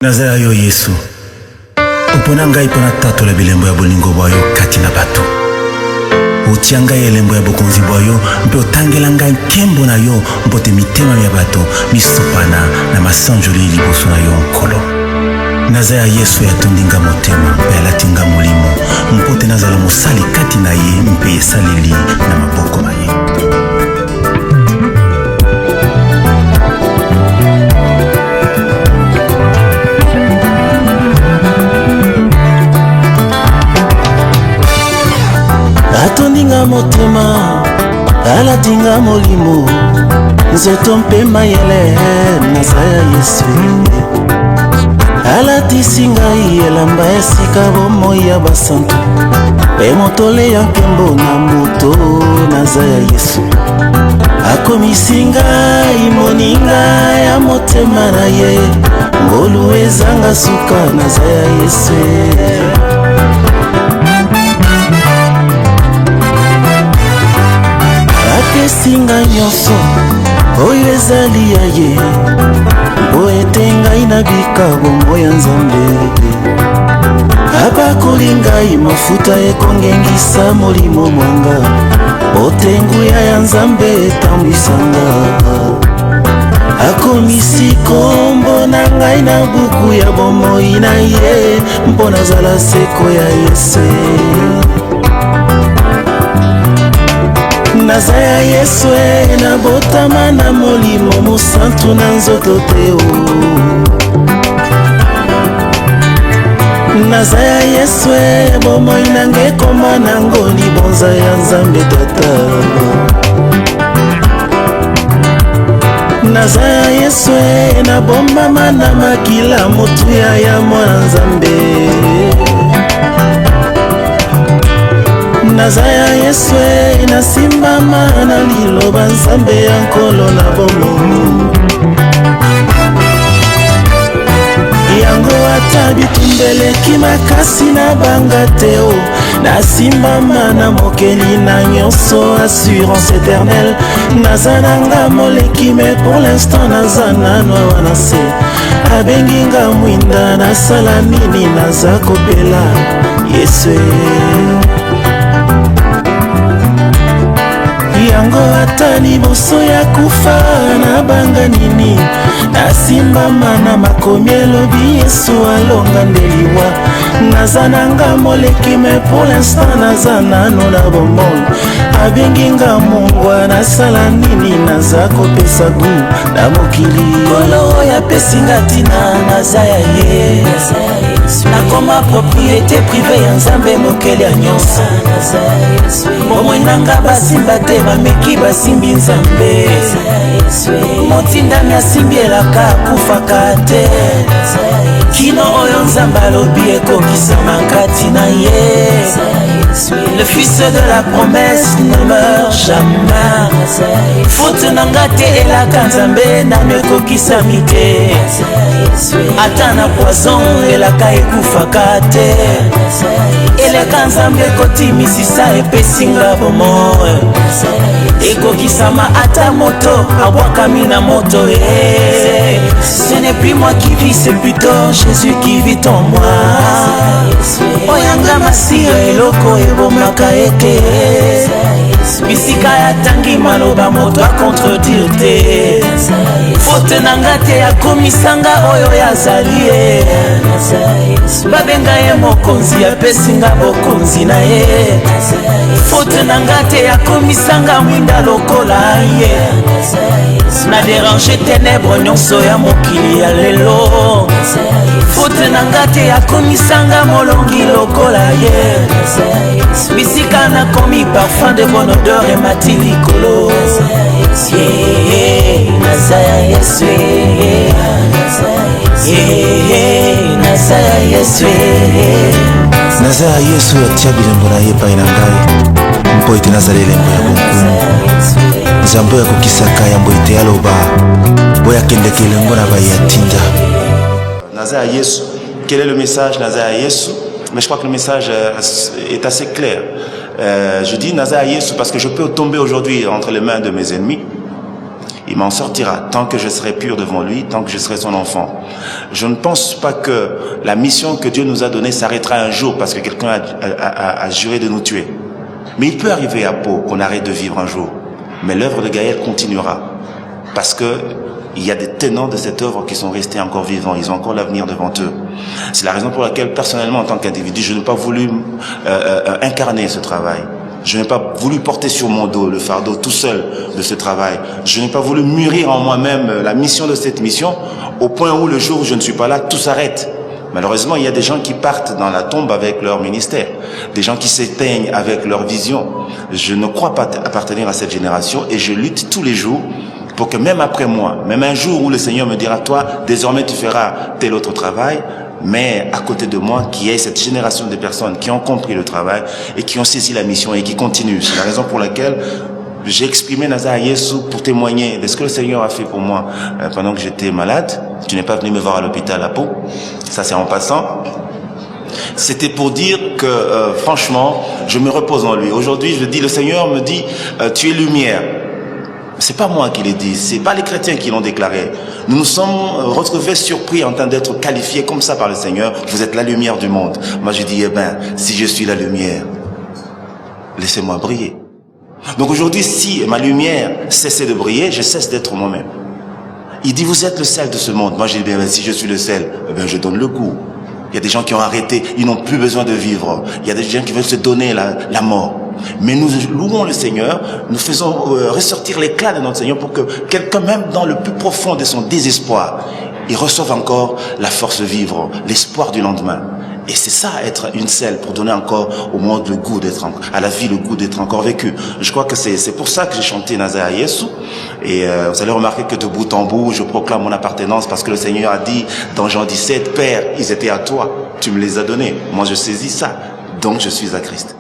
Nazaya yo Yesu opona ngai pona tatola bilembo ya bolingo bwayo kati na bato otia ngai elembo ya bokonzi bwayo mpe otangela ngai nkembo na yo mpote mitema ya bato misopana na masanjoli liboso na yo nkolo. Nazaya Yesu yatondinga motema mpe alatinga molimo mpote nazala mosali kati na ye mpe esaleli na maboko na ye. Atondinga motema alatinga molimo nzoto mpe mayele. Nazaya Yesu alatisi ngai elamba esika bomoi ya basantu mpe motole ya nkembo na moto. Nazaya Yesu akomisi ngai moninga ya motema na ye ngolu ezanga suka. Nazaya Yesu apesinga nyonso oyo ezali ya ye mpo ete ngai nabika bombo ya Nzambe. Abakoli ngai mafuta ekongengisa molimo mwanga mpote nguya ya Nzambe etambwisanga. Akomisi kombo na ngai na buku ya bomoi na ye mpo nazala seko ya Yesu. Nazaya Yesu na botama na molimo mosantu na nzoto teo. Nazaya Yesu bomoi nange koma nango libonza ya Nzambe tata. Nazaya Yesu na bombama na makila motuya ya mwana Nzambe. Nazaya Yesu nasimbama na liloba Nzambe ya nkolo na bomo. Yango ata bitumbeleki makasi na banga teo nasimbama na mokeli na nyonso assurance éternelle. Nazananga moleki mais pour l'instant nazana wana se abenginga mwinda nasala nini naza kopela Yesu. Yango ata liboso ya kufa na banga nini nasimbama na makomi elobi Yesu alonga ndeliwa. Nazananga moleki mais pour l'instant naza nano na bomoi abenginga mungwa nasala nini naza kopesa gu na mokili. Kolo oyo apesinga ntina Nazaya ye nakoma propriété privée ya Nzambe mokeli ya nyonso. Bomoi nanga basimba te bameki basimbi Nzambe. Motindami asimbi elaka akufaka te kino oyo Nzambe alobi ekokisama kati na ye. Le fils de la promesse ne meurt jamais. Faute nanga te elaka Nzambe nano ekokisami te. Ata na poison elaka ekufaka te. Eleka Nzambe kotimisisa epesinga bomoi ekokisama ata moto abwakami na moto. Ce n'est plus moi qui vis, c'est plutôt Jésus qui vit en moi. Oyanga masira eloko ebomaka ete bisika ya tangi maloba moto akontredire te. Faute nanga te akomisanga oyo yazali ye. Babenga ye mokonzi apesinga bokonzi na ye. Faute nanga te akomisanga mwinda lokola ye. Na déranger ténèbres nyonso ya mokili ya lelo. Faute nanga te akomisanga molongi lokola ye. Bisika nakomi parfum de bonne odeur emati likolo. Nazaya Yesu Nazaya Yesu Nazaya Yesu atia bilembo na ye pai na ngai mpo ete nazala elembo ya bonkumu. Nzambe akokisaka yambo ete aloba boya kendeke elengo na bai ya tinda. Nazaya Yesu, quel est le message Nazaya Yesu? Mais je crois que le message est assez clair. Je dis Nazaya Yesu parce que je peux tomber aujourd'hui entre les mains de mes ennemis. Il m'en sortira tant que je serai pur devant lui, tant que je serai son enfant. Je ne pense pas que la mission que Dieu nous a donnée s'arrêtera un jour parce que quelqu'un a juré de nous tuer. Mais il peut arriver à Pau qu'on arrête de vivre un jour. Mais l'œuvre de Gaël continuera. Parce que il y a des tenants de cette œuvre qui sont restés encore vivants. Ils ont encore l'avenir devant eux. C'est la raison pour laquelle, personnellement, en tant qu'individu, je n'ai pas voulu incarner ce travail. Je n'ai pas voulu porter sur mon dos le fardeau tout seul de ce travail. Je n'ai pas voulu mûrir en moi-même la mission de cette mission, au point où le jour où je ne suis pas là, tout s'arrête. Malheureusement, il y a des gens qui partent dans la tombe avec leur ministère, des gens qui s'éteignent avec leur vision. Je ne crois pas appartenir à cette génération et je lutte tous les jours pour que même après moi, même un jour où le Seigneur me dira, toi, désormais tu feras tel autre travail, mais à côté de moi, qu'il y ait cette génération de personnes qui ont compris le travail et qui ont saisi la mission et qui continuent. C'est la raison pour laquelle j'ai exprimé Nazar Yesu pour témoigner de ce que le Seigneur a fait pour moi pendant que j'étais malade. Tu n'es pas venu me voir à l'hôpital à Pau. Ça, c'est en passant. C'était pour dire que, franchement, je me repose en lui. Aujourd'hui, je dis, le Seigneur me dit, tu es lumière. C'est pas moi qui l'ai dit, c'est pas les chrétiens qui l'ont déclaré. Nous nous sommes retrouvés surpris en train d'être qualifiés comme ça par le Seigneur. Vous êtes la lumière du monde. Moi, je dis, eh ben, si je suis la lumière, laissez-moi briller. Donc aujourd'hui, si ma lumière cessait de briller, je cesse d'être moi-même. Il dit, vous êtes le sel de ce monde. Moi, je dis, ben, si je suis le sel, ben, je donne le goût. Il y a des gens qui ont arrêté, ils n'ont plus besoin de vivre. Il y a des gens qui veulent se donner la mort. Mais nous louons le Seigneur, nous faisons ressortir l'éclat de notre Seigneur pour que quelqu'un, même dans le plus profond de son désespoir, il reçoive encore la force de vivre, l'espoir du lendemain. Et c'est ça, être une selle, pour donner encore au monde le goût d'être, à la vie le goût d'être encore vécu. Je crois que c'est pour ça que j'ai chanté Nazar Yesu. Et vous allez remarquer que de bout en bout, je proclame mon appartenance parce que le Seigneur a dit dans Jean 17, Père, ils étaient à toi, tu me les as donnés. Moi, je saisis ça, donc je suis à Christ.